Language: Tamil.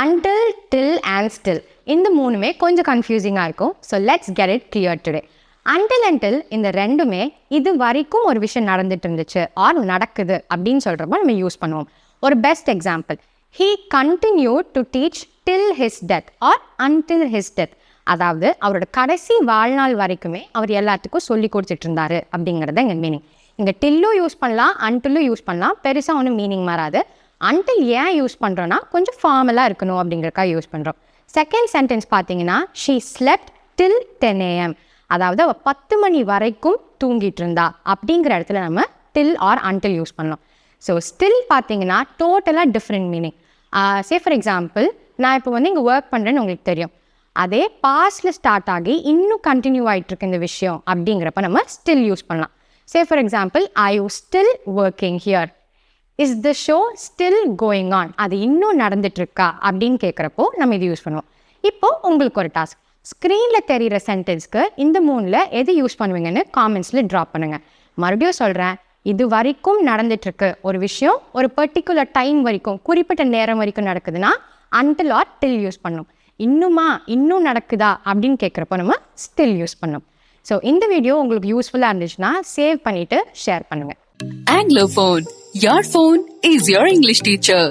until, till and still இந்த மூணுமே கொஞ்சம் கன்ஃபியூசிங்காக இருக்கும். So let's get it clear today. until and till இந்த ரெண்டுமே இது வரைக்கும் ஒரு விஷயம் நடந்துட்டு இருந்துச்சு ஆர் நடக்குது அப்படின்னு சொல்கிறப்ப நம்ம யூஸ் பண்ணுவோம். ஒரு best example, he continued to teach till his death or until his death. அதாவது அவரோட கடைசி வாழ்நாள் வரைக்குமே அவர் எல்லாத்துக்கும் சொல்லி கொடுத்துட்டு இருந்தாரு அப்படிங்கிறது எங்கள் மீனிங். இங்கே டில்லும் யூஸ் பண்ணலாம், அன்டிலும் யூஸ் பண்ணலாம், பெருசாக ஒன்றும் மீனிங் மாறாது. அன்டில் ஏன் யூஸ் பண்ணுறோன்னா கொஞ்சம் ஃபார்மலாக இருக்கணும் அப்படிங்கிறக்காக யூஸ் பண்ணுறோம். செகண்ட் சென்டென்ஸ் பார்த்தீங்கன்னா she slept till 10 AM. அதாவது அவள் 10 மணி வரைக்கும் தூங்கிட்டு இருந்தா அப்படிங்கிற இடத்துல நம்ம till ஆர் அன்டில் யூஸ் பண்ணலாம். ஸோ ஸ்டில் பார்த்தீங்கன்னா டோட்டலாக டிஃப்ரெண்ட் மீனிங். ஃபார் எக்ஸாம்பிள், நான் இப்போ இங்கே ஒர்க் பண்ணுறேன்னு உங்களுக்கு தெரியும். அதே பாஸ்டில் ஸ்டார்ட் ஆகி இன்னும் கண்டினியூ ஆகிட்டுருக்கு இந்த விஷயம் அப்படிங்கிறப்ப நம்ம ஸ்டில் யூஸ் பண்ணலாம். For example, I you still working here. Is the show still going on? அது இன்னும் நடந்துட்டுருக்கா அப்படின்னு கேட்குறப்போ நம்ம இது யூஸ் பண்ணுவோம். இப்போது உங்களுக்கு ஒரு டாஸ்க், ஸ்க்ரீனில் தெரிகிற சென்டென்ஸ்க்கு இந்த மூணில் எது யூஸ் பண்ணுவீங்கன்னு காமெண்ட்ஸில் ட்ராப் பண்ணுங்கள். மறுபடியும் சொல்கிறேன், இது வரைக்கும் நடந்துட்டுருக்கு ஒரு விஷயம், ஒரு பர்டிகுலர் டைம் வரைக்கும், குறிப்பிட்ட நேரம் வரைக்கும் நடக்குதுன்னா until ஆர் till யூஸ் பண்ணணும். இன்னும் நடக்குதா அப்படின்னு கேட்குறப்போ நம்ம ஸ்டில் யூஸ் பண்ணோம். ஸோ இந்த வீடியோ உங்களுக்கு யூஸ்ஃபுல்லாக இருந்துச்சுன்னா சேவ் பண்ணிவிட்டு ஷேர் பண்ணுங்கள். Anglophone, your phone is your English teacher.